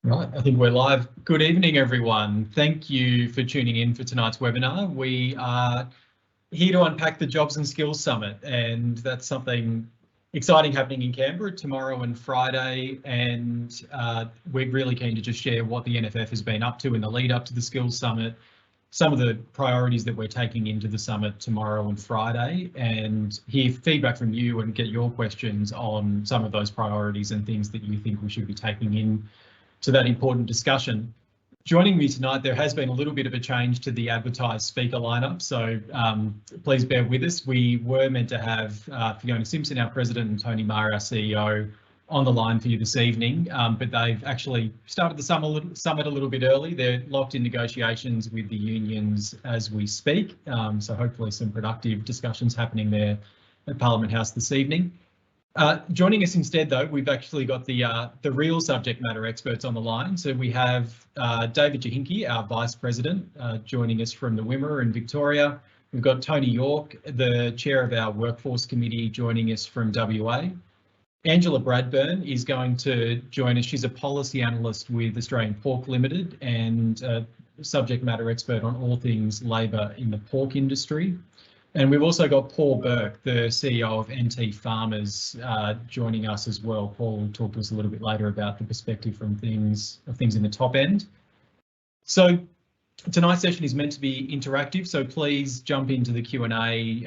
Right, I think we're live. Good evening, everyone. Thank you for tuning in for tonight's webinar. We are here to unpack the Jobs and Skills Summit, and that's something exciting happening in Canberra tomorrow and Friday, and we're really keen to just share what the NFF has been up to in the lead up to the Skills Summit, some of the priorities that we're taking into the summit tomorrow and Friday, and hear feedback from you and get your questions on some of those priorities and things that you think we should be taking in to that important discussion. Joining me tonight, there has been a little bit of a change to the advertised speaker lineup, so please bear with us. We were meant to have Fiona Simpson, our president, and Tony Maher, our CEO, on the line for you this evening, but they've actually started the summit a little bit early. They're locked in negotiations with the unions as we speak, so hopefully some productive discussions happening there at Parliament House this evening. Joining us instead, though, we've actually got the real subject matter experts on the line. So we have David Jahinki, our Vice President, joining us from the Wimmera in Victoria. We've got Tony York, the Chair of our Workforce Committee, joining us from WA. Angela Bradburn is going to join us. She's a policy analyst with Australian Pork Limited and a subject matter expert on all things labour in the pork industry. And we've also got Paul Burke, the CEO of NT Farmers, joining us as well. Paul will talk to us a little bit later about the perspective from things in the top end. So tonight's session is meant to be interactive, so please jump into the Q&A,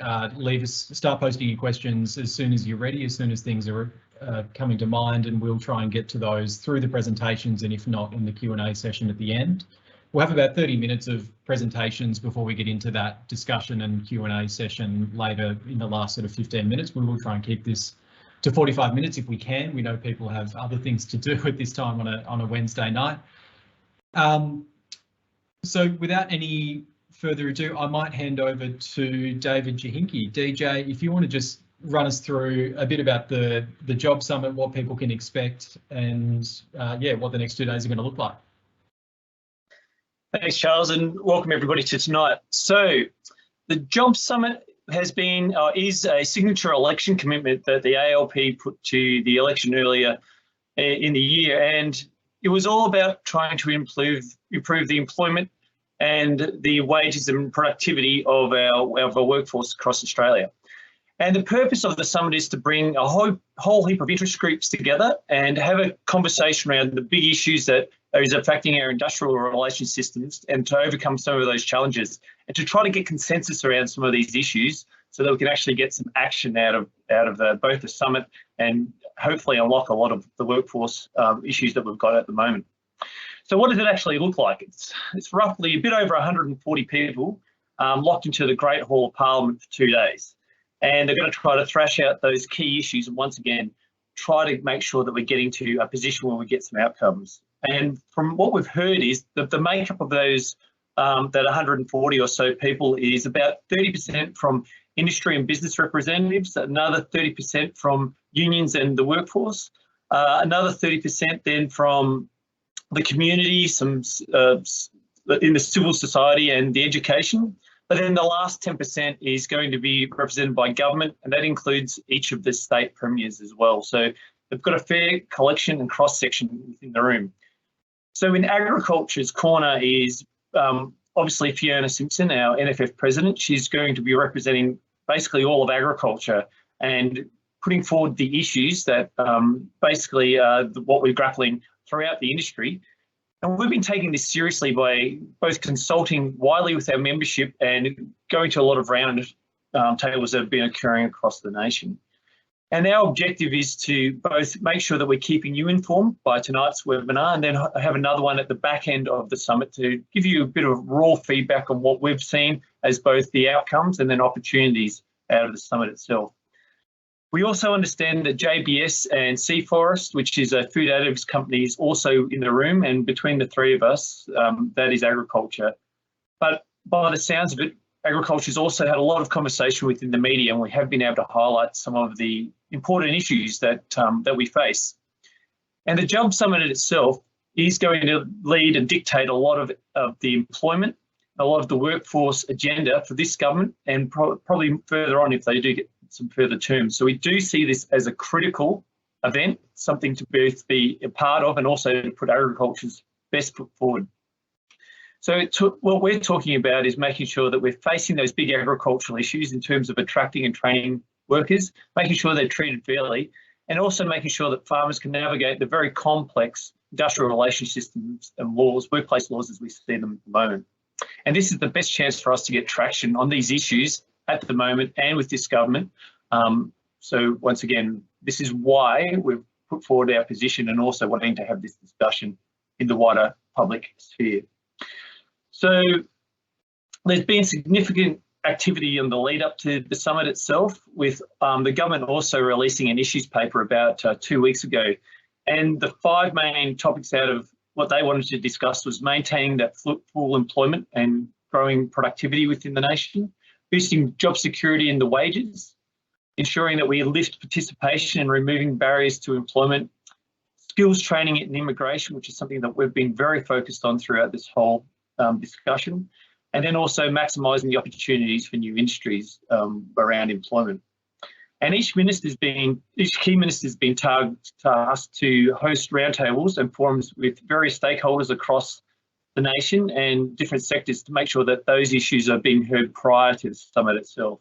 start posting your questions as soon as you're ready, as soon as things are coming to mind, and we'll try and get to those through the presentations, and if not, in the Q&A session at the end. We'll have about 30 minutes of presentations before we get into that discussion and Q&A session later in the last sort of 15 minutes. We will try and keep this to 45 minutes if we can. We know people have other things to do at this time on a Wednesday night. So without any further ado, I might hand over to David Jahinki. DJ, if you want to just run us through a bit about the Job Summit, what people can expect, and yeah, what the next 2 days are going to look like. Thanks, Charles, and welcome everybody to tonight. So the Job Summit has been, is a signature election commitment that the ALP put to the election earlier in the year, and it was all about trying to improve the employment and the wages and productivity of our workforce across Australia. And the purpose of the summit is to bring a whole heap of interest groups together and have a conversation around the big issues that is affecting our industrial relations systems, and to overcome some of those challenges, and to try to get consensus around some of these issues so that we can actually get some action out of both the summit and hopefully unlock a lot of the workforce issues that we've got at the moment. So what does it actually look like? It's roughly a bit over 140 people locked into the Great Hall of Parliament for 2 days. And they're going to try to thrash out those key issues and once again, try to make sure that we're getting to a position where we get some outcomes. And from what we've heard is that the makeup of those, that 140 or so people is about 30% from industry and business representatives, another 30% from unions and the workforce, another 30% then from the community, some in the civil society and the education. But then the last 10% is going to be represented by government, and that includes each of the state premiers as well. So they've got a fair collection and cross-section within the room. So in Agriculture's corner is obviously Fiona Simpson, our NFF president. She's going to be representing basically all of agriculture and putting forward the issues that basically what we're grappling throughout the industry. And we've been taking this seriously by both consulting widely with our membership and going to a lot of round tables that have been occurring across the nation. And our objective is to both make sure that we're keeping you informed by tonight's webinar, and then have another one at the back end of the summit to give you a bit of raw feedback on what we've seen as both the outcomes and then opportunities out of the summit itself. We also understand that JBS and Sea Forest, which is a food additives company, is also in the room, and between the three of us, that is agriculture. But by the sounds of it, agriculture has also had a lot of conversation within the media, and we have been able to highlight some of the important issues that we face. And the Job Summit itself is going to lead and dictate a lot of the employment, a lot of the workforce agenda for this government, and probably further on if they do get some further terms. So we do see this as a critical event, something to both be a part of and also to put agriculture's best foot forward. So what we're talking about is making sure that we're facing those big agricultural issues in terms of attracting and training workers, making sure they're treated fairly, and also making sure that farmers can navigate the very complex industrial relation systems and laws, workplace laws as we see them at the moment. And this is the best chance for us to get traction on these issues at the moment and with this government. So once again, this is why we've put forward our position and also wanting to have this discussion in the wider public sphere. So there's been significant activity in the lead up to the summit itself, with the government also releasing an issues paper about 2 weeks ago. And the 5 main topics out of what they wanted to discuss was maintaining that full employment and growing productivity within the nation, boosting job security in the wages, ensuring that we lift participation and removing barriers to employment, skills training and immigration, which is something that we've been very focused on throughout this whole discussion, and then also maximising the opportunities for new industries around employment. And each key minister has been tasked to host roundtables and forums with various stakeholders across the nation and different sectors to make sure that those issues are being heard prior to the summit itself.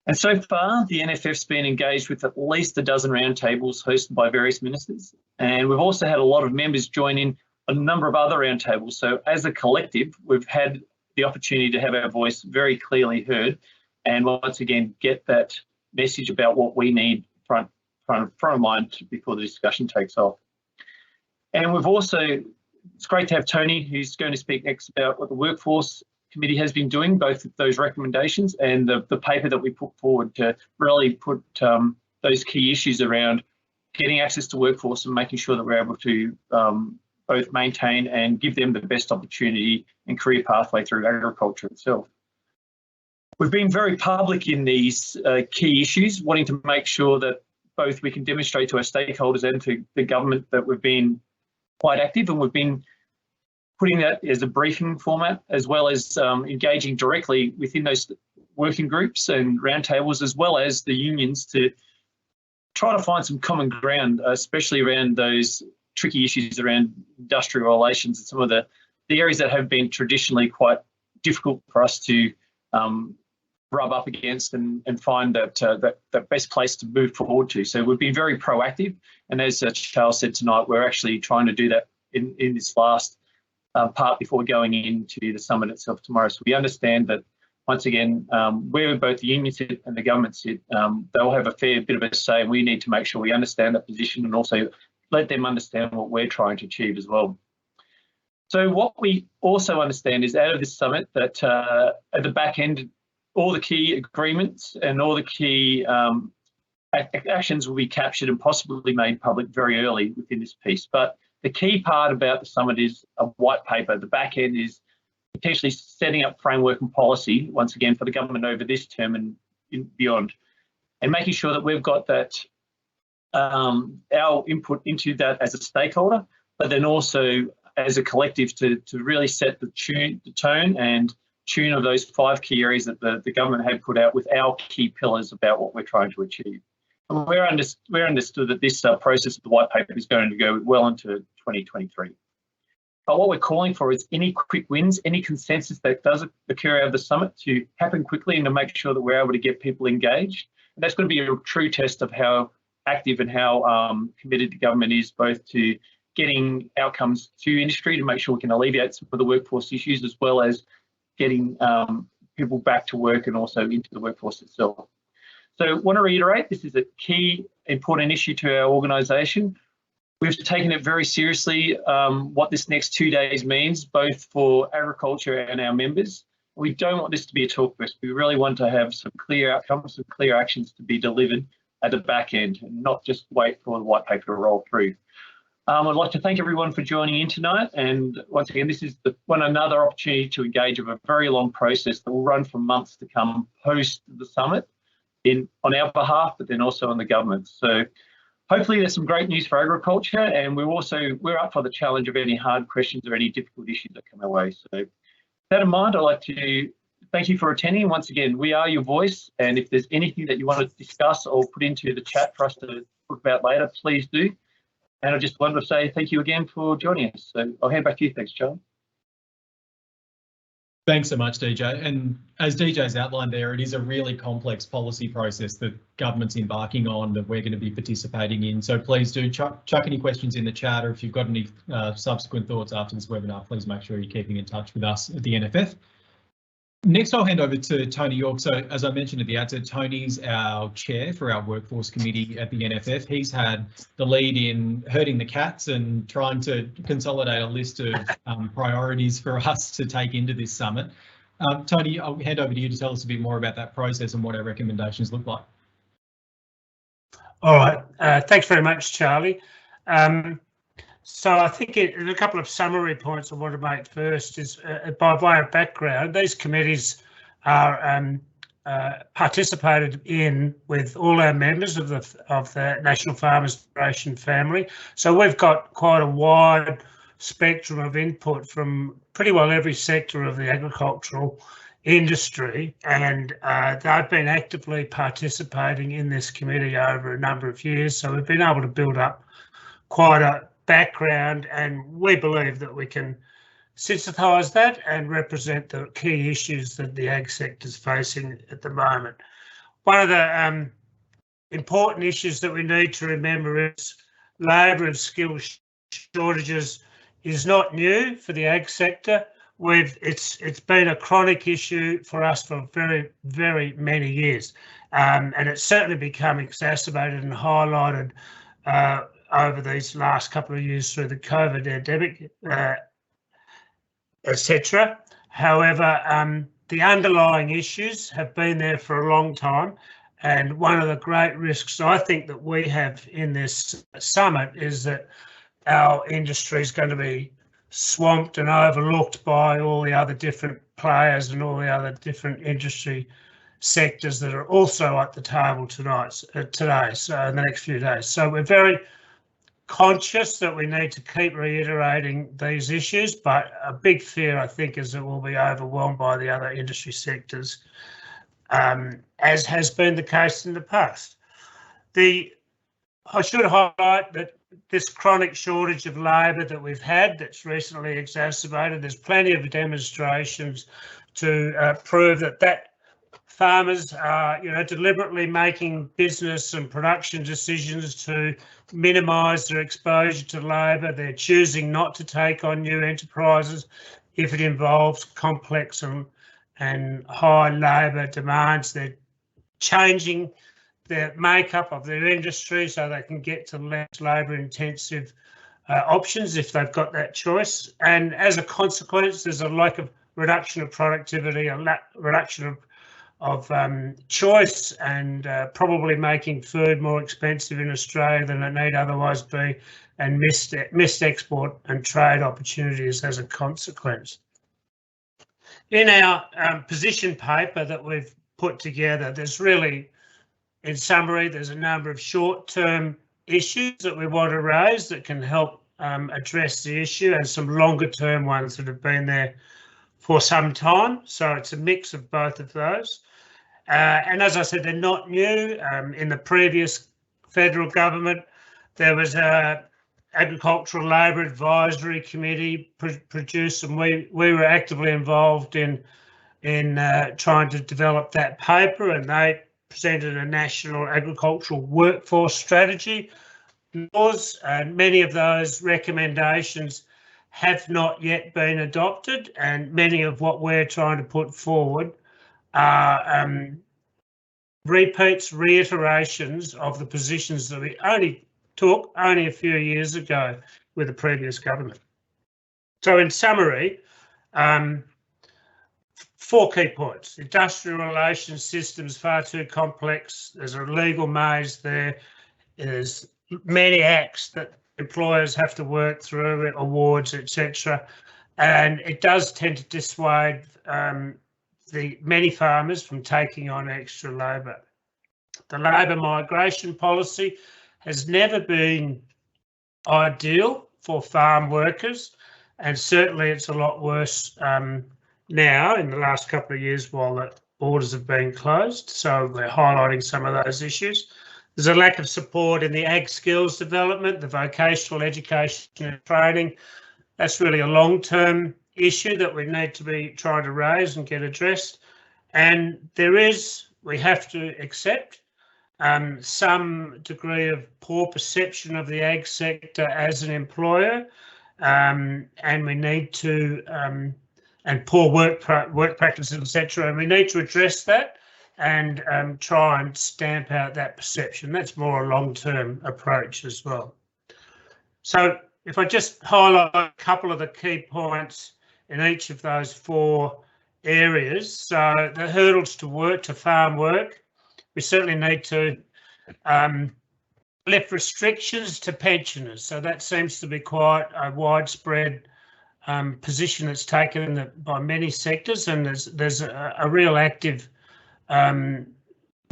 And so far, the NFF's been engaged with at least a dozen roundtables hosted by various ministers. And we've also had a lot of members join in on a number of other roundtables. So as a collective, we've had the opportunity to have our voice very clearly heard and once again get that message about what we need front of mind before the discussion takes off. And we've also, it's great to have Tony, who's going to speak next about what the Workforce Committee has been doing, both of those recommendations and the paper that we put forward to really put those key issues around getting access to workforce and making sure that we're able to both maintain and give them the best opportunity and career pathway through agriculture itself. We've been very public in these key issues, wanting to make sure that both we can demonstrate to our stakeholders and to the government that we've been quite active, and we've been putting that as a briefing format, as well as engaging directly within those working groups and roundtables, as well as the unions, to try to find some common ground, especially around those tricky issues around industrial relations and some of the areas that have been traditionally quite difficult for us to rub up against and find that best place to move forward to. So we've been very proactive, and as Charles said tonight, we're actually trying to do that in this last part before going into the summit itself tomorrow. So we understand that once again, where both the union sit and the government sit, they'll have a fair bit of a say, and we need to make sure we understand that position and also let them understand what we're trying to achieve as well. So what we also understand is out of this summit that at the back end, all the key agreements and all the key actions will be captured and possibly made public very early within this piece. But the key part about the summit is a white paper. The back end is potentially setting up framework and policy, once again, for the government over this term and beyond, and making sure that we've got that our input into that as a stakeholder, but then also as a collective to really set the tone and tune of those 5 key areas that the government had put out with our key pillars about what we're trying to achieve. And we're understood that this process of the white paper is going to go well into 2023. But what we're calling for is any quick wins, any consensus that does occur out of the summit to happen quickly and to make sure that we're able to get people engaged. And that's going to be a true test of how active and how committed the government is both to getting outcomes to industry to make sure we can alleviate some of the workforce issues, as well as getting people back to work and also into the workforce itself. So I want to reiterate, this is a key important issue to our organisation. We've taken it very seriously, what this next 2 days means, both for agriculture and our members. We don't want this to be a talk fest. We really want to have some clear outcomes, some clear actions to be delivered at the back end and not just wait for the white paper to roll through. I'd like to thank everyone for joining in tonight. And once again, this is another opportunity to engage with a very long process that will run for months to come post the summit on our behalf, but then also on the government. So hopefully there's some great news for agriculture, and we're up for the challenge of any hard questions or any difficult issues that come our way. So with that in mind, I'd like to thank you for attending. Once again, we are your voice, and if there's anything that you want to discuss or put into the chat for us to talk about later, please do. And I just wanted to say thank you again for joining us. So I'll hand back to you. Thanks, Charlie. Thanks so much, DJ. And as DJ's outlined there, it is a really complex policy process that government's embarking on that we're going to be participating in. So please do chuck any questions in the chat, or if you've got any subsequent thoughts after this webinar, please make sure you're keeping in touch with us at the NFF. Next, I'll hand over to Tony York. So as I mentioned at the outset, Tony's our chair for our workforce committee at the NFF. He's had the lead in herding the cats and trying to consolidate a list of priorities for us to take into this summit. Tony, I'll hand over to you to tell us a bit more about that process and what our recommendations look like. All right, thanks very much, Charlie. So I think a couple of summary points I want to make first is by way of background, these committees are participated in with all our members of the National Farmers Federation family. So we've got quite a wide spectrum of input from pretty well every sector of the agricultural industry, and they've been actively participating in this committee over a number of years. So we've been able to build up quite a background, and we believe that we can sensitise that and represent the key issues that the ag sector is facing at the moment. One of the important issues that we need to remember is labour and skill shortages is not new for the ag sector. It's been a chronic issue for us for very many years, and it's certainly become exacerbated and highlighted over these last couple of years through the COVID pandemic, etc. However, the underlying issues have been there for a long time, and one of the great risks I think that we have in this summit is that our industry is going to be swamped and overlooked by all the other different players and all the other different industry sectors that are also at the table today, so in the next few days. So we're very conscious that we need to keep reiterating these issues, but a big fear, I think, is that we'll be overwhelmed by the other industry sectors, as has been the case in the past. I should highlight that this chronic shortage of labour that we've had that's recently exacerbated, there's plenty of demonstrations to prove that farmers are, deliberately making business and production decisions to minimise their exposure to labour. They're choosing not to take on new enterprises if it involves complex and high labour demands. They're changing the makeup of their industry so they can get to less labour-intensive options if they've got that choice. And as a consequence, there's a lack of reduction of productivity, a reduction of choice, and probably making food more expensive in Australia than it need otherwise be, and missed export and trade opportunities as a consequence. In our position paper that we've put together, there's really, in summary, there's a number of short-term issues that we want to raise that can help address the issue, and some longer-term ones that have been there for some time. So it's a mix of both of those. And as I said, they're not new. In the previous federal government, there was a Agricultural Labour Advisory Committee produced, and we were actively involved in trying to develop that paper, and they presented a national agricultural workforce strategy. And many of those recommendations have not yet been adopted, and many of what we're trying to put forward are reiterations of the positions that we only took a few years ago with the previous government. So in summary, 4 key points. Industrial relations systems far too complex. There's a legal maze there. There's many acts that employers have to work through, awards, etc. And it does tend to dissuade the many farmers from taking on extra labour. The labour migration policy has never been ideal for farm workers, and certainly it's a lot worse now in the last couple of years while the borders have been closed. So we're highlighting some of those issues. There's a lack of support in the ag skills development, the vocational education and training. That's really a long-term issue that we need to be trying to raise and get addressed. And we have to accept some degree of poor perception of the ag sector as an employer, and we need to, and poor work practices, etc. And we need to address that and try and stamp out that perception. That's more a long-term approach as well. So if I just highlight a couple of the key points in each of those 4 areas. So the hurdles to farm work, we certainly need to lift restrictions to pensioners. So that seems to be quite a widespread position that's taken by many sectors, and there's a real active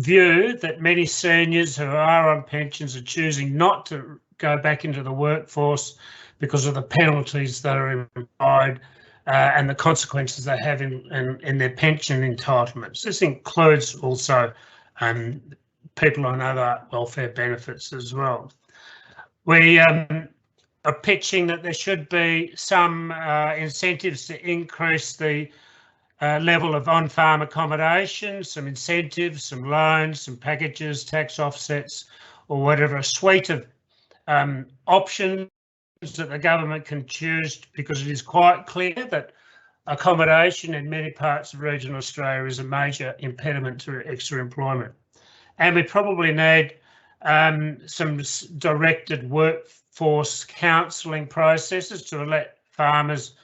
view that many seniors who are on pensions are choosing not to go back into the workforce because of the penalties that are implied and the consequences they have in their pension entitlements. This includes also people on other welfare benefits as well. We are pitching that there should be some incentives to increase the level of on-farm accommodation, some incentives, some loans, some packages, tax offsets, or whatever, a suite of options that the government can choose, because it is quite clear that accommodation in many parts of regional Australia is a major impediment to extra employment. And we probably need some directed workforce counselling processes to let farmers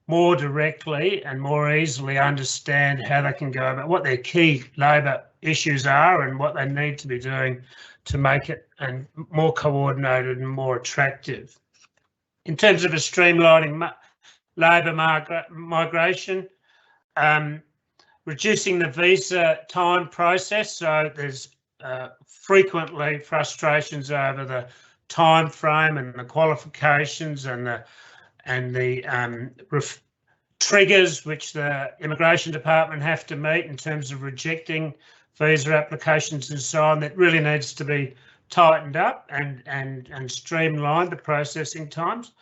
more directly and more easily understand how they can go about what their key labour issues are and what they need to be doing to make it more coordinated and more attractive. In terms of a streamlining labour migration, reducing the visa time process. So there's frequently frustrations over the time frame and the qualifications and the triggers which the Immigration Department have to meet in terms of rejecting visa applications and so on. That really needs to be tightened up and streamlined, the processing times.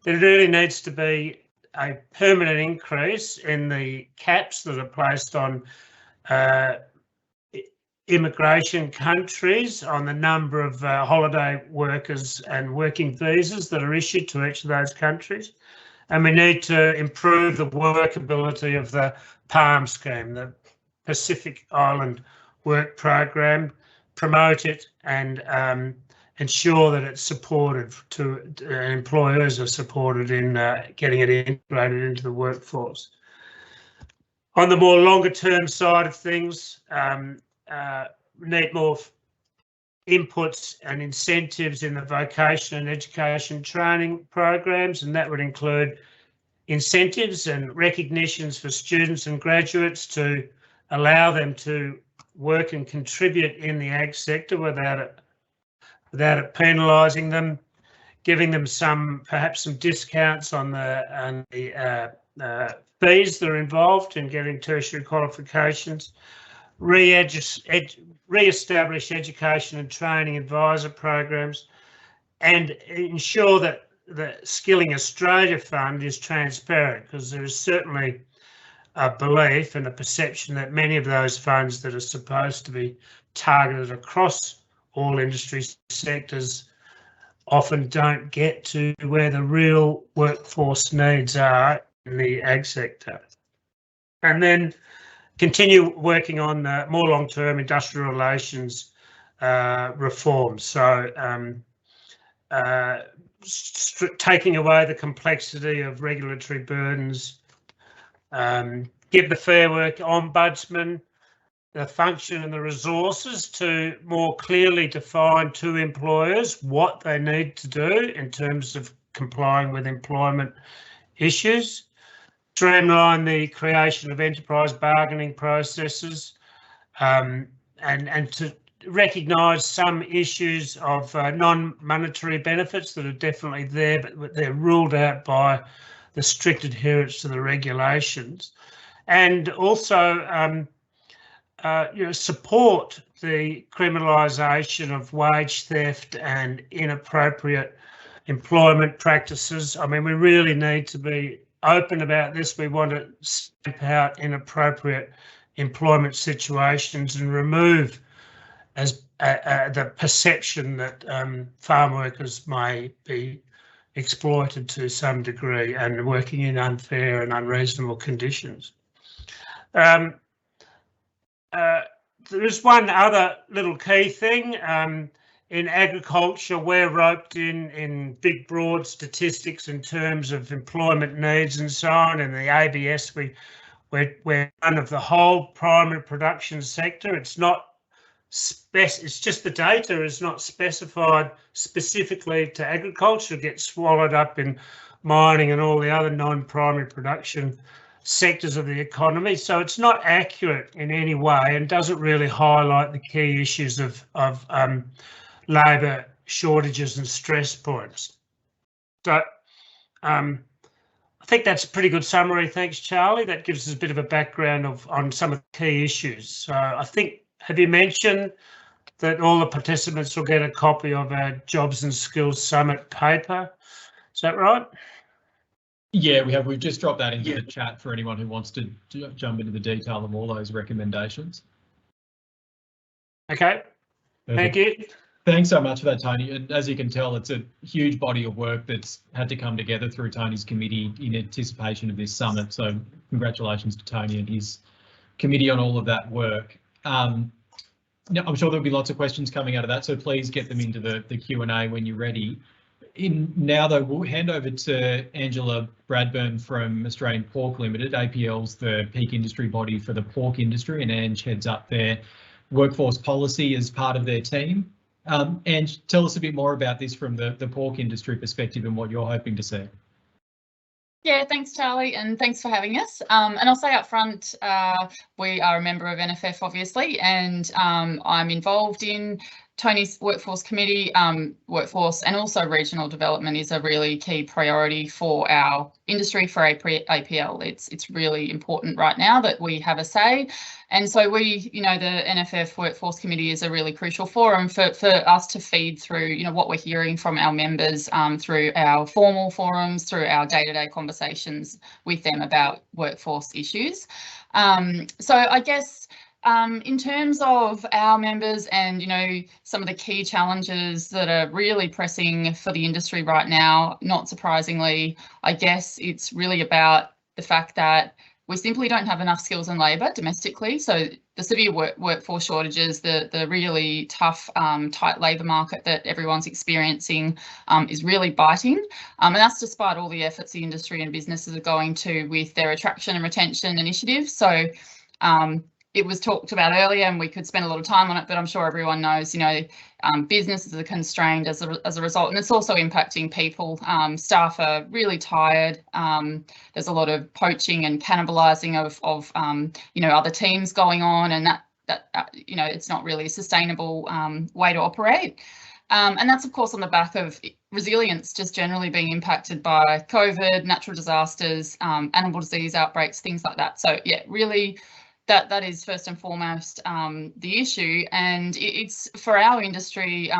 There really needs to be a permanent increase in the caps that are placed on immigration countries on the number of holiday workers and working visas that are issued to each of those countries. And we need to improve the workability of the PALM scheme, the Pacific Island Work Program, promote it and ensure that it's supported employers are supported in getting it integrated into the workforce. On the more longer term side of things, we need more inputs and incentives in the vocation and education training programs, and that would include incentives and recognitions for students and graduates to allow them to work and contribute in the ag sector without it penalising them, giving them perhaps some discounts on the fees that are involved in getting tertiary qualifications, re-establish education and training advisor programs, and ensure that the Skilling Australia Fund is transparent, because there is certainly a belief and a perception that many of those funds that are supposed to be targeted across all industry sectors often don't get to where the real workforce needs are in the ag sector. And then continue working on more long-term industrial relations reforms. So taking away the complexity of regulatory burdens, give the Fair Work Ombudsman the function and the resources to more clearly define to employers what they need to do in terms of complying with employment issues, streamline the creation of enterprise bargaining processes, and to recognise some issues of non-monetary benefits that are definitely there, but they're ruled out by the strict adherence to the regulations. And also support the criminalisation of wage theft and inappropriate employment practices. I mean, we really need to be open about this. We want to stamp out inappropriate employment situations and remove as the perception that farm workers may be exploited to some degree and working in unfair and unreasonable conditions. There's one other little key thing. In agriculture, we're roped in big, broad statistics in terms of employment needs and so on. In the ABS, we're one of the whole primary production sector. It's not it's just the data is not specified specifically to agriculture. It gets swallowed up in mining and all the other non-primary production sectors of the economy. So it's not accurate in any way and doesn't really highlight the key issues of labour shortages and stress points. So I think that's a pretty good summary. Thanks, Charlie. That gives us a bit of a background on some of the key issues. So I think, have you mentioned that all the participants will get a copy of our Jobs and Skills Summit paper? Is that right? Yeah, we have. We've just dropped that into the chat for anyone who wants to jump into the detail of all those recommendations. Okay. Thank you. Thanks so much for that, Tony. And as you can tell, it's a huge body of work that's had to come together through Tony's committee in anticipation of this summit. So congratulations to Tony and his committee on all of that work. Now, I'm sure there'll be lots of questions coming out of that, so please get them into the Q&A when you're ready. Now, though, we'll hand over to Angela Bradburn from Australian Pork Limited. APL's the peak industry body for the pork industry, and Ange heads up their workforce policy as part of their team. Ange, tell us a bit more about this from the pork industry perspective and what you're hoping to see. Yeah, thanks, Charlie, and thanks for having us. And I'll say up front, we are a member of NFF, obviously, and I'm involved in Tony's workforce committee. Workforce and also regional development is a really key priority for our industry, for APL. It's really important right now that we have a say. And so we, the NFF Workforce Committee is a really crucial forum for us to feed through, what we're hearing from our members through our formal forums, through our day-to-day conversations with them about workforce issues. So I guess in terms of our members and, some of the key challenges that are really pressing for the industry right now, not surprisingly, I guess it's really about the fact that we simply don't have enough skills and labour domestically. So the severe workforce shortages, the really tough, tight labour market that everyone's experiencing is really biting. And that's despite all the efforts the industry and businesses are going to with their attraction and retention initiatives. So it was talked about earlier and we could spend a lot of time on it, but I'm sure everyone knows, businesses are constrained as a result, and it's also impacting people. Staff are really tired. There's a lot of poaching and cannibalising of other teams going on, and that it's not really a sustainable way to operate. And that's, of course, on the back of resilience just generally being impacted by COVID, natural disasters, animal disease outbreaks, things like that. So, yeah, really, that is first and foremost the issue, and it's for our industry,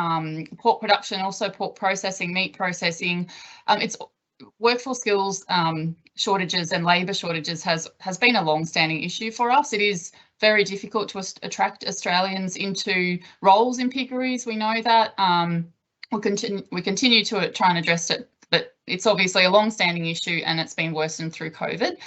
pork production, also pork processing, meat processing. It's workforce skills shortages and labour shortages has been a long-standing issue for us. It is very difficult to attract Australians into roles in piggeries. We know that. We continue to try and address it, but it's obviously a long-standing issue, and it's been worsened through COVID.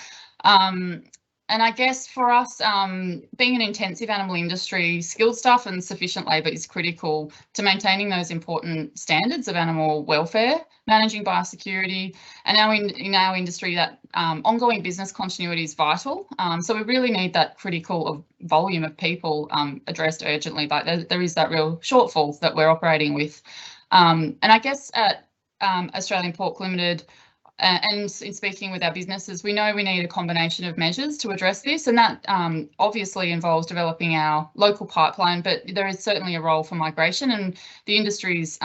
And I guess for us, being an intensive animal industry, skilled staff and sufficient labour is critical to maintaining those important standards of animal welfare, managing biosecurity, and in our industry that ongoing business continuity is vital. So we really need that critical volume of people addressed urgently, but there is that real shortfall that we're operating with. And I guess at Australian Pork Limited, and in speaking with our businesses, we know we need a combination of measures to address this, and that obviously involves developing our local pipeline, but there is certainly a role for migration, and the industry's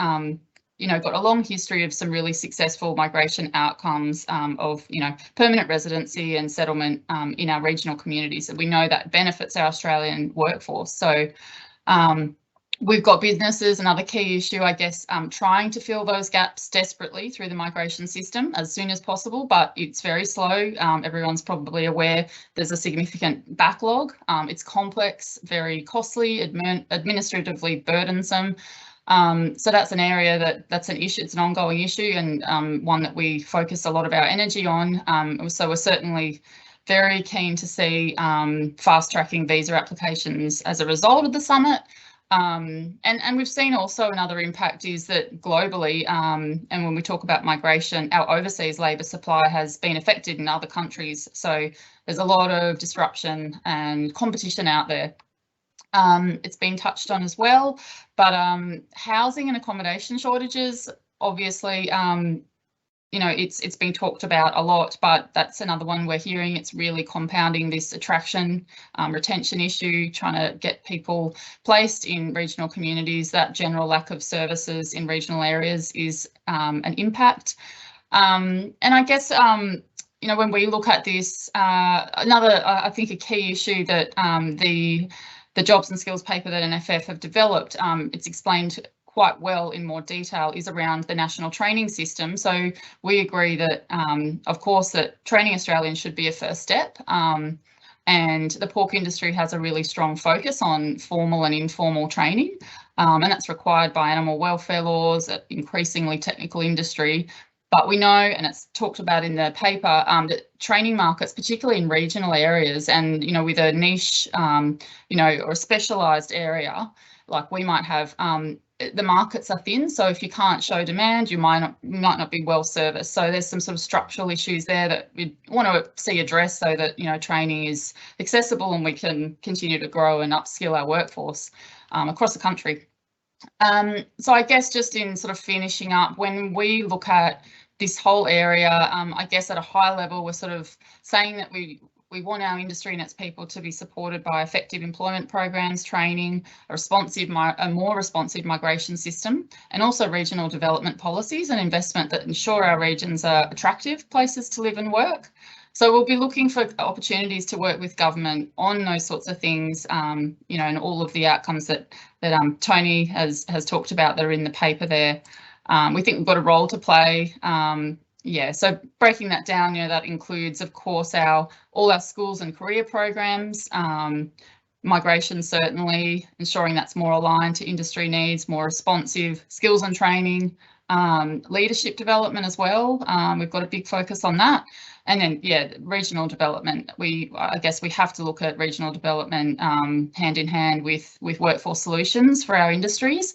got a long history of some really successful migration outcomes of, permanent residency and settlement in our regional communities. And we know that benefits our Australian workforce. So we've got businesses, another key issue, I guess, trying to fill those gaps desperately through the migration system as soon as possible, but it's very slow. Everyone's probably aware there's a significant backlog. It's complex, very costly, administratively burdensome. So that's an area that's an issue. It's an ongoing issue, and one that we focus a lot of our energy on. So we're certainly very keen to see fast-tracking visa applications as a result of the summit. And we've seen also another impact is that globally, and when we talk about migration, our overseas labour supply has been affected in other countries. So there's a lot of disruption and competition out there. It's been touched on as well, but housing and accommodation shortages, obviously, it's been talked about a lot, but that's another one we're hearing. It's really compounding this attraction, retention issue, trying to get people placed in regional communities. That general lack of services in regional areas is an impact. And I guess, when we look at this, I think a key issue that the jobs and skills paper that NFF have developed, it's explained quite well in more detail, is around the national training system. So we agree that, of course, that Training Australians should be a first step. And the pork industry has a really strong focus on formal and informal training. And that's required by animal welfare laws, increasingly technical industry. But we know, and it's talked about in the paper, that training markets, particularly in regional areas and, with a niche, or a specialised area, like we might have, the markets are thin. So if you can't show demand, you might not be well serviced. So there's some sort of structural issues there that we want to see addressed so that, training is accessible and we can continue to grow and upskill our workforce across the country. So I guess just in sort of finishing up, when we look at this whole area, I guess at a high level, we're sort of saying that we want our industry and its people to be supported by effective employment programs, training, a more responsive migration system, and also regional development policies and investment that ensure our regions are attractive places to live and work. So we'll be looking for opportunities to work with government on those sorts of things, and all of the outcomes that Tony has talked about that are in the paper there. We think we've got a role to play. So breaking that down, that includes, of course, all our schools and career programs, migration certainly, ensuring that's more aligned to industry needs, more responsive, skills and training, leadership development as well. We've got a big focus on that. And then, regional development. I guess we have to look at regional development hand in hand with workforce solutions for our industries.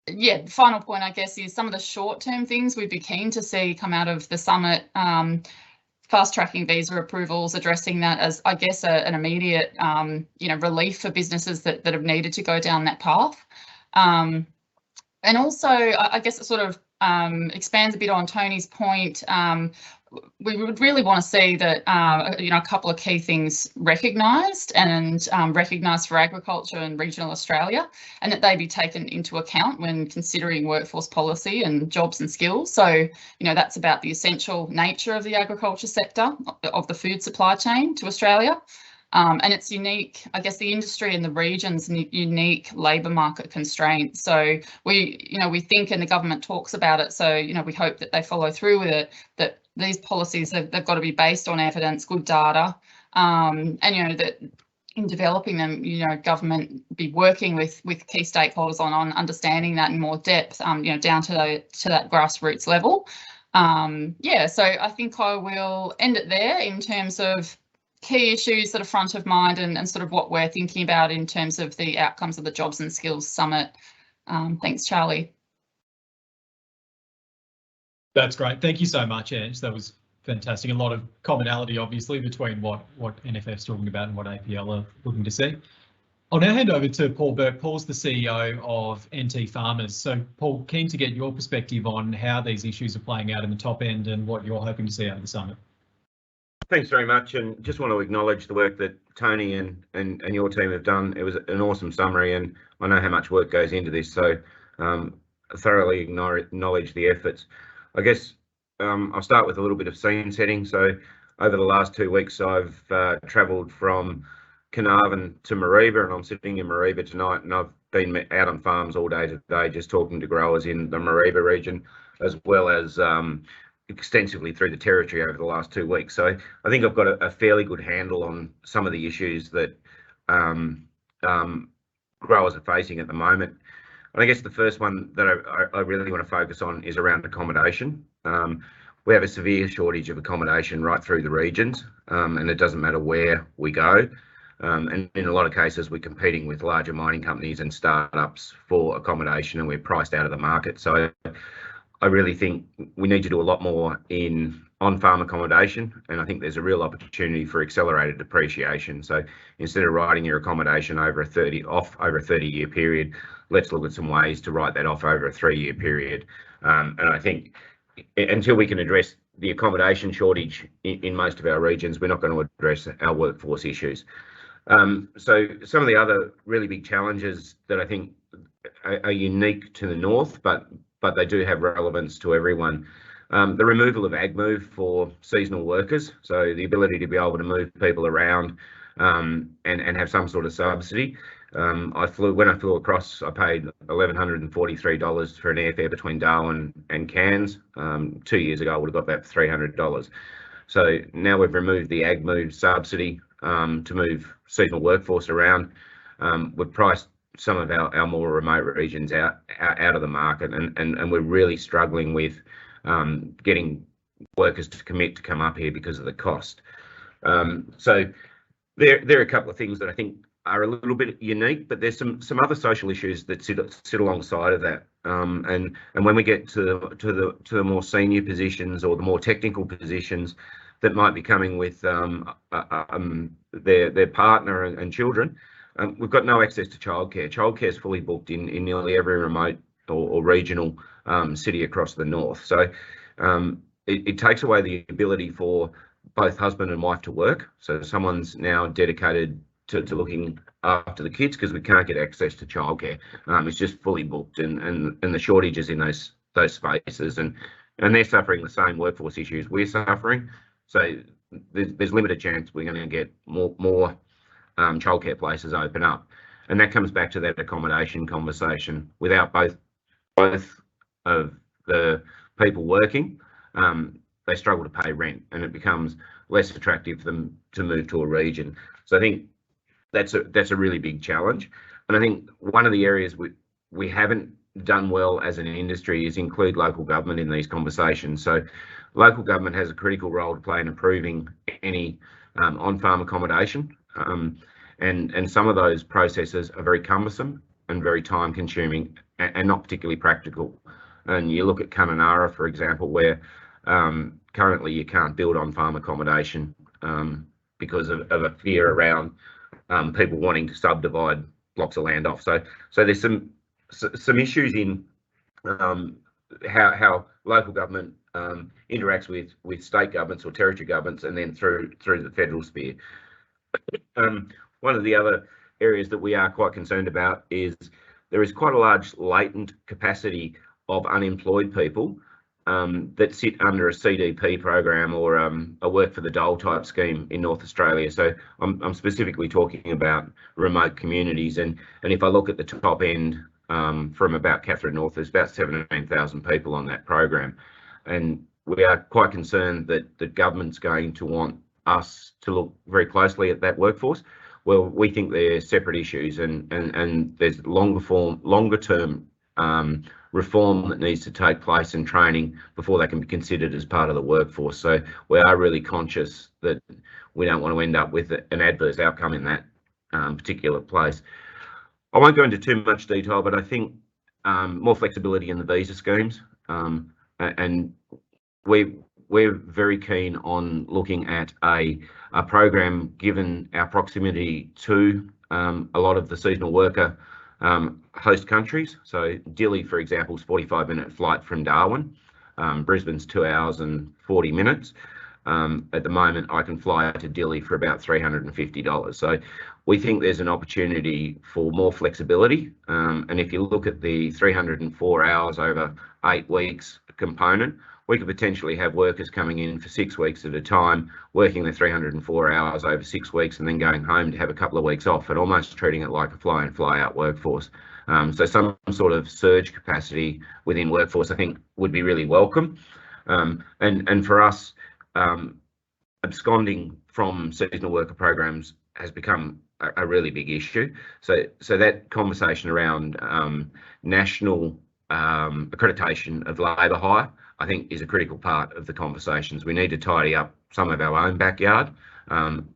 The final point, I guess, is some of the short-term things we'd be keen to see come out of the summit. Fast-tracking visa approvals, addressing that as, I guess, an immediate, relief for businesses that have needed to go down that path. And also, I guess it sort of expands a bit on Tony's point. We would really want to see that, a couple of key things recognised and recognised for agriculture and regional Australia, and that they be taken into account when considering workforce policy and jobs and skills. So, that's about the essential nature of the agriculture sector, of the food supply chain to Australia. And it's unique, I guess, the industry and the region's unique labour market constraints. So we think, and the government talks about it, so, we hope that they follow through with it, that these policies, they've got to be based on evidence, good data, and, that in developing them, government be working with key stakeholders on understanding that in more depth, down to that grassroots level. So I think I will end it there in terms of key issues that are front of mind and sort of what we're thinking about in terms of the outcomes of the Jobs and Skills Summit. Thanks, Charlie. That's great. Thank you so much, Ange. That was fantastic. A lot of commonality, obviously, between what NFF's talking about and what APL are looking to see. I'll now hand over to Paul Burke. Paul's the CEO of NT Farmers. So, Paul, keen to get your perspective on how these issues are playing out in the top end and what you're hoping to see out of the summit. Thanks very much, and just want to acknowledge the work that Tony and your team have done. It was an awesome summary, and I know how much work goes into this. So thoroughly acknowledge the efforts. I guess I'll start with a little bit of scene setting. So over the last 2 weeks, I've travelled from Carnarvon to Mareeba, and I'm sitting in Mareeba tonight, and I've been out on farms all day today, just talking to growers in the Mareeba region, as well as extensively through the territory over the last 2 weeks. So I think I've got a fairly good handle on some of the issues that growers are facing at the moment. And I guess the first one that I really want to focus on is around accommodation. We have a severe shortage of accommodation right through the regions, and it doesn't matter where we go. And in a lot of cases, we're competing with larger mining companies and startups for accommodation, and we're priced out of the market. So I really think we need to do a lot more in on-farm accommodation, and I think there's a real opportunity for accelerated depreciation. So instead of writing your accommodation over a 30-year period, let's look at some ways to write that off over a 3-year period. And I think until we can address the accommodation shortage in most of our regions, we're not going to address our workforce issues. So some of the other really big challenges that I think are unique to the north, but they do have relevance to everyone. The removal of AgMove for seasonal workers, so the ability to be able to move people around and have some sort of subsidy. When I flew across, I paid $1,143 for an airfare between Darwin and Cairns. 2 years ago, I would have got that for $300. So now we've removed the AgMove subsidy to move seasonal workforce around. We've priced some of our more remote regions out of the market, and we're really struggling with getting workers to commit to come up here because of the cost. So there are a couple of things that I think are a little bit unique, but there's some other social issues that sit alongside of that. And when we get to the more senior positions or the more technical positions that might be coming with their partner and children, we've got no access to childcare. Childcare is fully booked in nearly every remote or regional city across the north. So it takes away the ability for both husband and wife to work. So someone's now dedicated to looking after the kids because we can't get access to childcare. It's just fully booked, and the shortages in those spaces, and they're suffering the same workforce issues we're suffering. So there's limited chance we're going to get more childcare places open up, and that comes back to that accommodation conversation. Without both of the people working, they struggle to pay rent, and it becomes less attractive for them to move to a region. So I think that's a really big challenge, and I think one of the areas we haven't done well as an industry is include local government in these conversations. So local government has a critical role to play in approving any on-farm accommodation, and some of those processes are very cumbersome and very time-consuming and not particularly practical. And you look at Kununurra, for example, where currently you can't build on-farm accommodation because of a fear around people wanting to subdivide blocks of land off. So there's some issues in how local government interacts with state governments or territory governments, and then through the federal sphere. One of the other areas that we are quite concerned about is there is quite a large latent capacity of unemployed people that sit under a CDP program or a work for the dole type scheme in North Australia. So I'm specifically talking about remote communities, and if I look at the top end from about Katherine North, there's about 17,000 people on that program, and we are quite concerned that the government's going to want us to look very closely at that workforce. Well, we think they're separate issues, and there's longer term reform that needs to take place and training before they can be considered as part of the workforce. So we are really conscious that we don't want to end up with an adverse outcome in that particular place. I won't go into too much detail, but I think more flexibility in the visa schemes, and we're very keen on looking at a program, given our proximity to a lot of the seasonal worker host countries. So Dili, for example, is 45-minute flight from Darwin. Brisbane's 2 hours and 40 minutes. At the moment, I can fly to Dili for about $350. So we think there's an opportunity for more flexibility. And if you look at the 304 hours over 8 weeks component, we could potentially have workers coming in for 6 weeks at a time, working the 304 hours over 6 weeks and then going home to have a couple of weeks off, and almost treating it like a fly in, fly out workforce. So some sort of surge capacity within workforce, I think, would be really welcome. And for us, absconding from seasonal worker programs has become a really big issue. So that conversation around national accreditation of labour hire, I think, is a critical part of the conversations. We need to tidy up some of our own backyard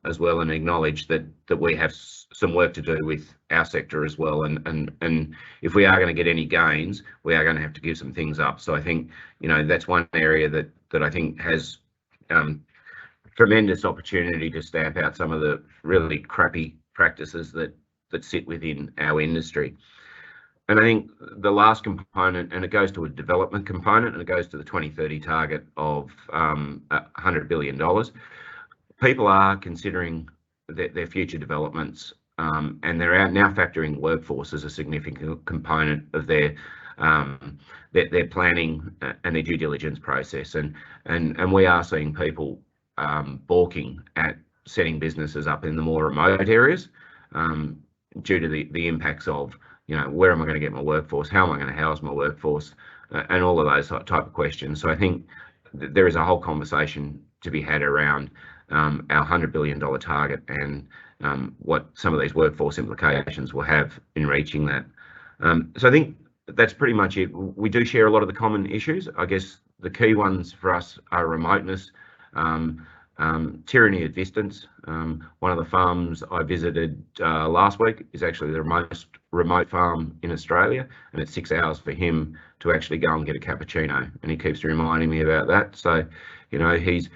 as well, and acknowledge that we have some work to do with our sector as well. And if we are going to get any gains, we are going to have to give some things up. So I think, you know, that's one area that I think has tremendous opportunity to stamp out some of the really crappy practices that sit within our industry. And I think the last component, and it goes to a development component, and it goes to the 2030 target of $100 billion. People are considering their future developments, and they're now factoring workforce as a significant component of their planning and their due diligence process. And we are seeing people balking at setting businesses up in the more remote areas due to the impacts of, you know, where am I going to get my workforce? How am I going to house my workforce? And all of those type of questions. So I think there is a whole conversation to be had around our $100 billion target and what some of these workforce implications will have in reaching that. So I think that's pretty much it. We do share a lot of the common issues. I guess the key ones for us are remoteness, tyranny of distance. One of the farms I visited last week is actually the most remote farm in Australia, and it's 6 hours for him to actually go and get a cappuccino, and he keeps reminding me about that. So, you know, he's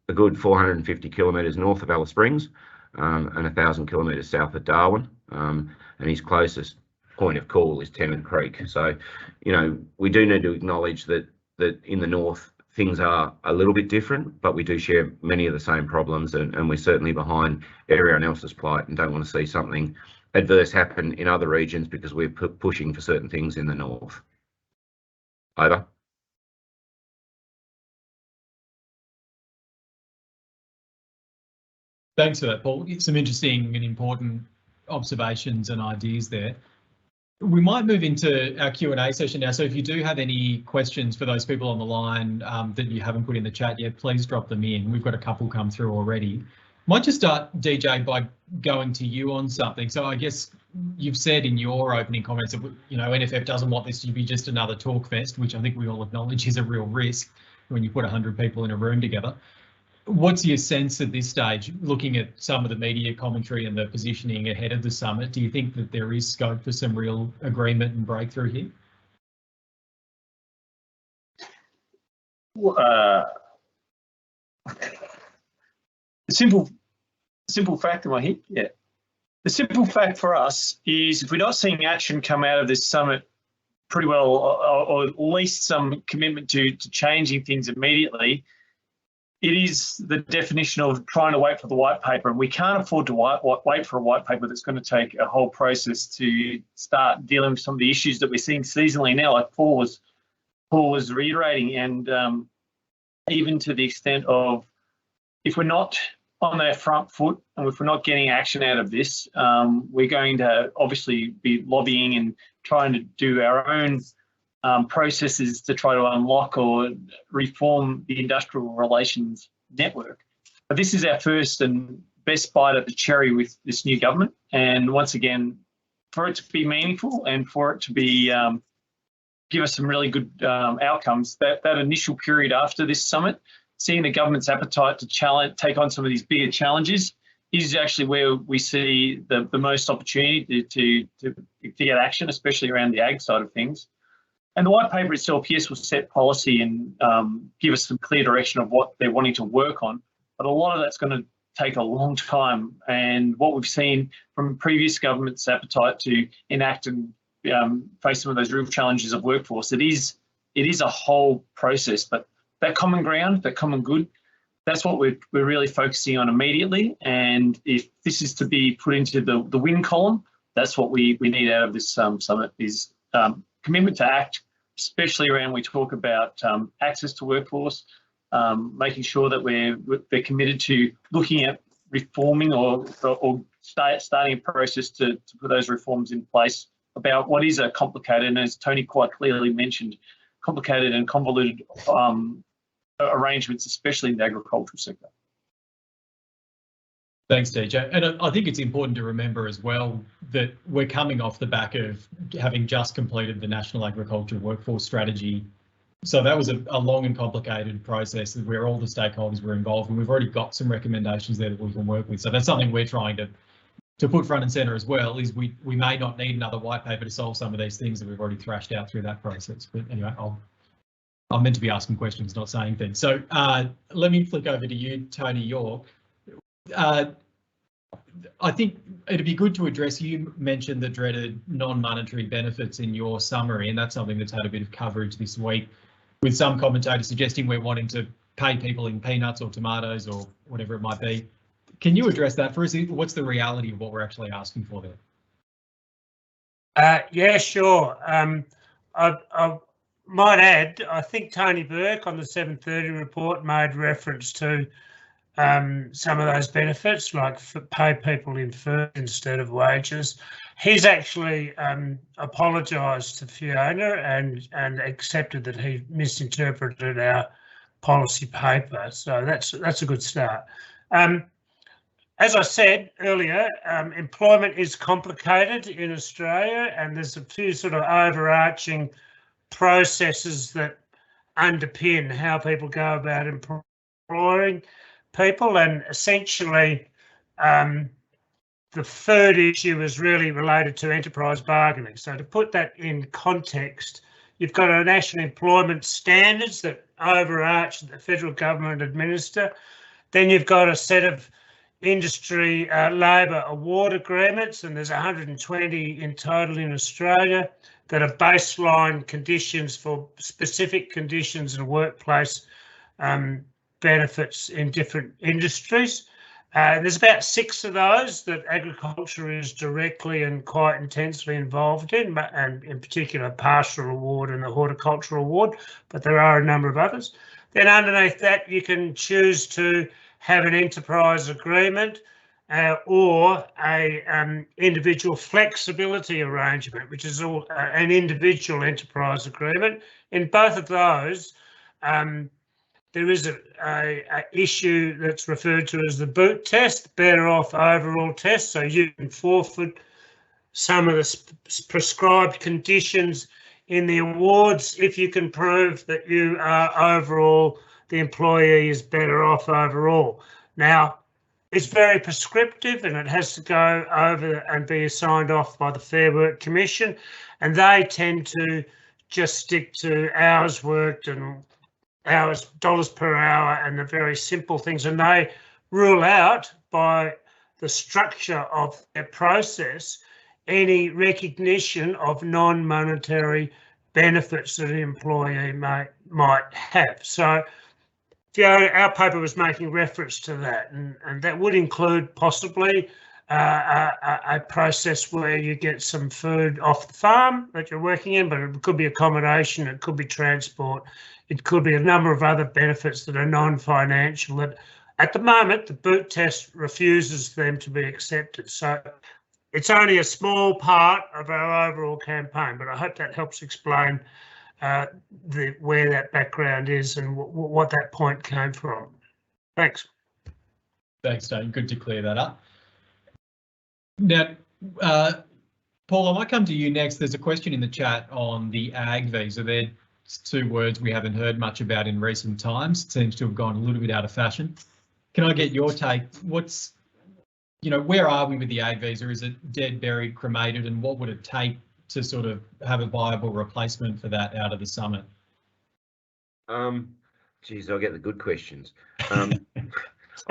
a good 450 kilometres north of Alice Springs and 1,000 kilometres south of Darwin, and his closest point of call is Tennant Creek. So, you know, we do need to acknowledge that in the north things are a little bit different, but we do share many of the same problems, and we're certainly behind everyone else's plight and don't want to see something adverse happen in other regions because we're pushing for certain things in the north. Over. Thanks for that, Paul. Some interesting and important observations and ideas there. We might move into our Q&A session now. So if you do have any questions for those people on the line that you haven't put in the chat yet, please drop them in. We've got a couple come through already. Might just start, DJ, by going to you on something. So I guess you've said in your opening comments that, you know, NFF doesn't want this to be just another talk fest, which I think we all acknowledge is a real risk when you put 100 people in a room together. What's your sense at this stage, looking at some of the media commentary and the positioning ahead of the summit? Do you think that there is scope for some real agreement and breakthrough here? The simple fact, am I here? Yeah. The simple fact for us is if we're not seeing action come out of this summit pretty well, or at least some commitment to changing things immediately, it is the definition of trying to wait for the white paper, and we can't afford to wait for a white paper that's going to take a whole process to start dealing with some of the issues that we're seeing seasonally now, like Paul was reiterating, and even to the extent of if we're not on our front foot and if we're not getting action out of this, we're going to obviously be lobbying and trying to do our own processes to try to unlock or reform the industrial relations network. But this is our first and best bite at the cherry with this new government. And once again, for it to be meaningful and for it to be give us some really good outcomes, that initial period after this summit, seeing the government's appetite to take on some of these bigger challenges is actually where we see the most opportunity to get action, especially around the ag side of things. And the white paper itself, yes, will set policy and give us some clear direction of what they're wanting to work on. But a lot of that's going to take a long time. And what we've seen from previous governments' appetite to enact and face some of those real challenges of workforce, it is a whole process. But that common ground, that common good, that's what we're really focusing on immediately. And if this is to be put into the win column, that's what we need out of this summit is commitment to act, especially around we talk about access to workforce, making sure that we're committed to looking at reforming or starting a process to put those reforms in place about what is a complicated, and as Tony quite clearly mentioned, complicated and convoluted arrangements, especially in the agricultural sector. Thanks, DJ. And I think it's important to remember as well that we're coming off the back of having just completed the National Agricultural Workforce Strategy. So that was a long and complicated process where all the stakeholders were involved, and we've already got some recommendations there that we can work with. So that's something we're trying to put front and centre as well, is we may not need another white paper to solve some of these things that we've already thrashed out through that process. But anyway, I'm meant to be asking questions, not saying things. So let me flick over to you, Tony York. I think it'd be good to address, you mentioned the dreaded non-monetary benefits in your summary, and that's something that's had a bit of coverage this week, with some commentators suggesting we're wanting to pay people in peanuts or tomatoes or whatever it might be. Can you address that for us? What's the reality of what we're actually asking for there? Yeah, sure. I might add, I think Tony Burke on the 7:30 report made reference to some of those benefits, like pay people in food instead of wages. He's actually apologised to Fiona and accepted that he misinterpreted our policy paper. So that's a good start. As I said earlier, employment is complicated in Australia, and there's a few sort of overarching processes that underpin how people go about employing people, and essentially the third issue is really related to enterprise bargaining. So to put that in context, you've got a national employment standards that overarch the federal government administer. Then you've got a set of industry labour award agreements, and there's 120 in total in Australia that are baseline conditions for specific conditions and workplace benefits in different industries. There's about 6 of those that agriculture is directly and quite intensely involved in, and in particular Pastoral Award and the Horticultural Award, but there are a number of others. Then underneath that you can choose to have an enterprise agreement or a individual flexibility arrangement, which is all an individual enterprise agreement. In both of those, there is a issue that's referred to as the boot test, better off overall test. So you can forfeit some of the prescribed conditions in the awards if you can prove that you are overall, the employee is better off overall. Now, it's very prescriptive and it has to go over and be signed off by the Fair Work Commission, and they tend to just stick to hours worked and hours, dollars per hour, and the very simple things, and they rule out by the structure of their process any recognition of non-monetary benefits that an employee might have. So our paper was making reference to that, and that would include possibly a process where you get some food off the farm that you're working in, but it could be accommodation, it could be transport, it could be a number of other benefits that are non-financial that at the moment the boot test refuses them to be accepted. So it's only a small part of our overall campaign, but I hope that helps explain where that background is and what that point came from. Thanks. Thanks, Dane. Good to clear that up. Now, Paul, I might come to you next. There's a question in the chat on the ag visa. They're 2 words we haven't heard much about in recent times. It seems to have gone a little bit out of fashion. Can I get your take? What's, where are we with the ag visa? Is it dead, buried, cremated, and what would it take to sort of have a viable replacement for that out of the summit? Geez, I'll get the good questions. I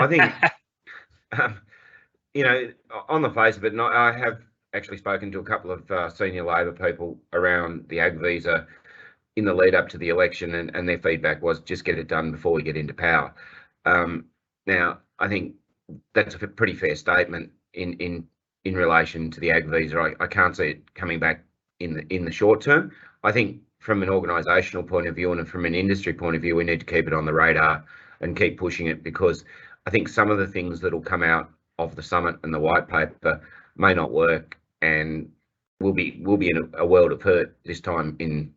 think, on the face of it, and I have actually spoken to a couple of senior Labor people around the ag visa in the lead up to the election, and their feedback was just get it done before we get into power. Now, I think that's a pretty fair statement in relation to the ag visa. I can't see it coming back in the short term. I think from an organisational point of view and from an industry point of view, we need to keep it on the radar and keep pushing it, because I think some of the things that will come out of the summit and the white paper may not work, and we'll be in a world of hurt this time in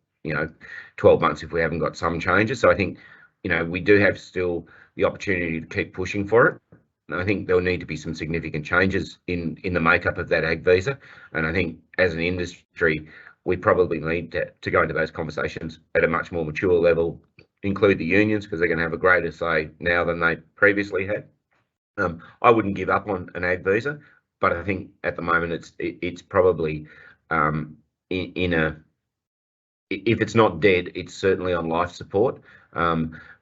12 months if we haven't got some changes. So I think we do have still the opportunity to keep pushing for it. And I think there'll need to be some significant changes in the makeup of that ag visa. And I think as an industry, we probably need to go into those conversations at a much more mature level, include the unions, because they're going to have a greater say now than they previously had. I wouldn't give up on an ag visa, but I think at the moment it's probably if it's not dead, it's certainly on life support.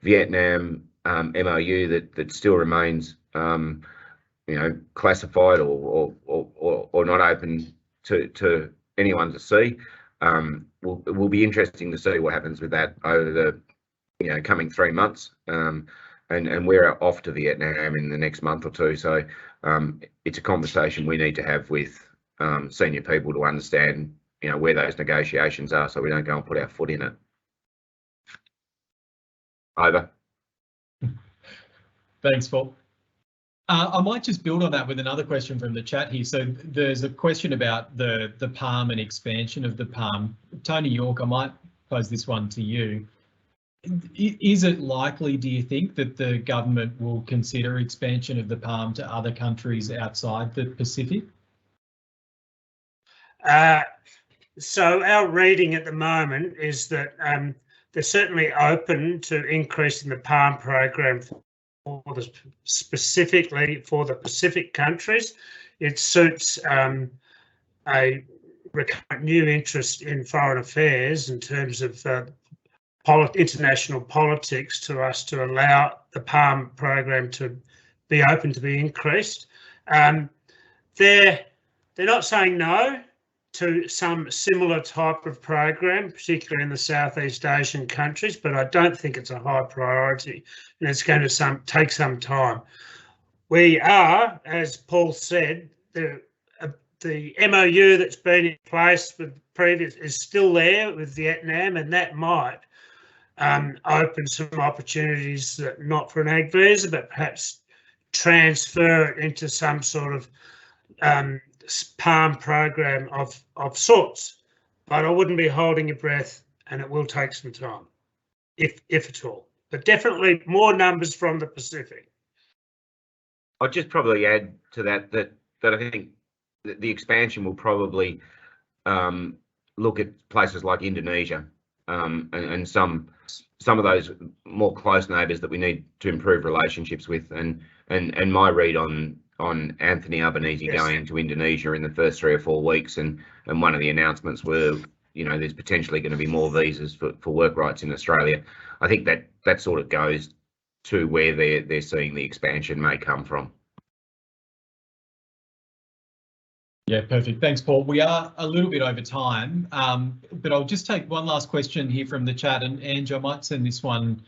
Vietnam MOU that still remains classified or not open to anyone to see. Will be interesting to see what happens with that over the coming 3 months. And we're off to Vietnam in the next month or two. So it's a conversation we need to have with senior people to understand where those negotiations are, so we don't go and put our foot in it. Over. Thanks, Paul. I might just build on that with another question from the chat here. So there's a question about the palm and expansion of the palm. Tony York, I might pose this one to you. Is it likely, do you think, that the government will consider expansion of the palm to other countries outside the Pacific? So our reading at the moment is that they're certainly open to increasing the palm program specifically for the Pacific countries. It suits a new interest in foreign affairs in terms of international politics to us to allow the palm program to be open to be increased. They're not saying no to some similar type of program, particularly in the Southeast Asian countries, but I don't think it's a high priority, and it's going to take some time. We are, as Paul said, the MOU that's been in place with previous is still there with Vietnam, and that might open some opportunities that not for an ag visa, but perhaps transfer it into some sort of palm program of sorts. But I wouldn't be holding your breath, and it will take some time, if at all. But definitely more numbers from the Pacific. I'd just probably add to that I think the expansion will probably look at places like Indonesia and some of those more close neighbours that we need to improve relationships with. And my read on Anthony Albanese going to Indonesia in the first 3 or 4 weeks, and one of the announcements were, there's potentially going to be more visas for work rights in Australia. I think that sort of goes to where they're seeing the expansion may come from. Yeah, perfect. Thanks, Paul. We are a little bit over time, but I'll just take one last question here from the chat, and Ange, I might send this one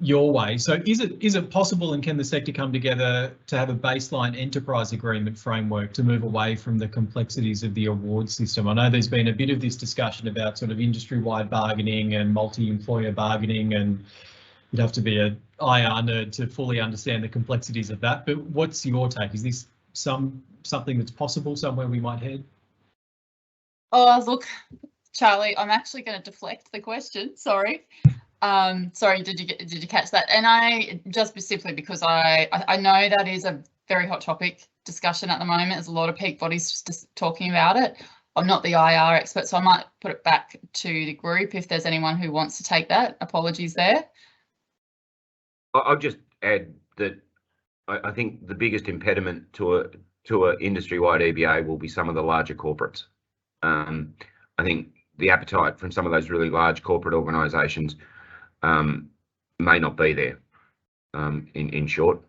your way. So is it possible, and can the sector come together to have a baseline enterprise agreement framework to move away from the complexities of the award system? I know there's been a bit of this discussion about sort of industry-wide bargaining and multi-employer bargaining, and you'd have to be an IR nerd to fully understand the complexities of that. But what's your take? Is this something that's possible, somewhere we might head? Oh, look, Charlie, I'm actually going to deflect the question. Sorry. Sorry, did you catch that? And I just simply because I know that is a very hot topic discussion at the moment. There's a lot of peak bodies just talking about it. I'm not the IR expert, so I might put it back to the group if there's anyone who wants to take that. Apologies there. I'll just add that I think the biggest impediment to a industry-wide EBA will be some of the larger corporates. I think the appetite from some of those really large corporate organisations may not be there, in short.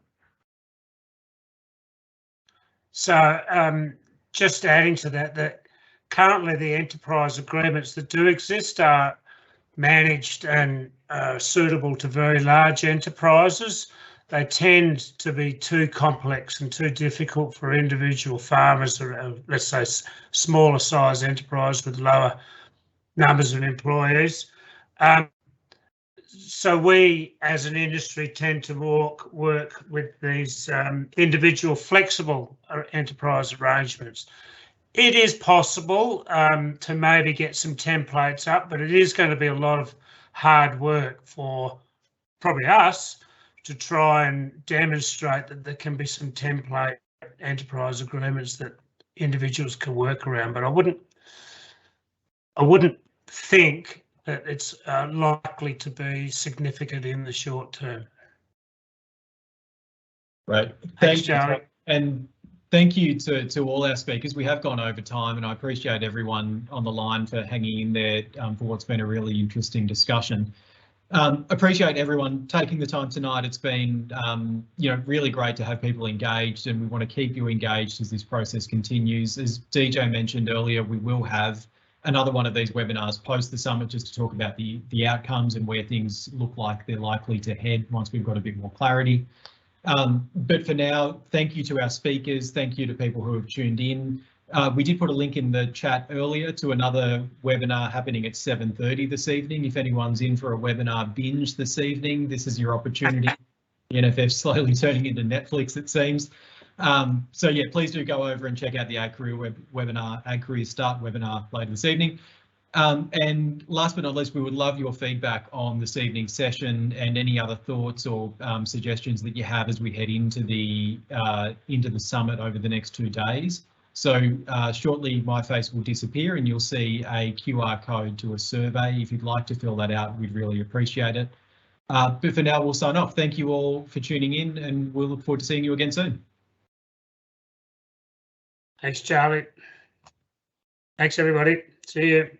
So just adding to that currently the enterprise agreements that do exist are managed and suitable to very large enterprises. they tend to be too complex and too difficult for individual farmers or, let's say, smaller size enterprise with lower numbers of employees. So we, as an industry, tend to work with these individual flexible enterprise arrangements. It is possible to maybe get some templates up, but it is going to be a lot of hard work for probably us to try and demonstrate that there can be some template enterprise agreements that individuals can work around. But I wouldn't think that it's likely to be significant in the short term. Right. Thanks, Charlie. And thank you to all our speakers. We have gone over time, and I appreciate everyone on the line for hanging in there for what's been a really interesting discussion. Appreciate everyone taking the time tonight. It's been, really great to have people engaged, and we want to keep you engaged as this process continues. As DJ mentioned earlier, we will have another one of these webinars post the summit just to talk about the outcomes and where things look like they're likely to head once we've got a bit more clarity. But for now, thank you to our speakers. Thank you to people who have tuned in. We did put a link in the chat earlier to another webinar happening at 7:30 this evening. If anyone's in for a webinar binge this evening, this is your opportunity. The NFF's slowly turning into Netflix, it seems. So yeah, please do go over and check out the AgCareer webinar, AgCareer Start webinar later this evening. And last but not least, we would love your feedback on this evening's session and any other thoughts or suggestions that you have as we head into the summit over the next 2 days. So shortly my face will disappear and you'll see a QR code to a survey. If you'd like to fill that out, we'd really appreciate it. But for now, we'll sign off. Thank you all for tuning in, and we'll look forward to seeing you again soon. Thanks, Charlie. Thanks, everybody. See you.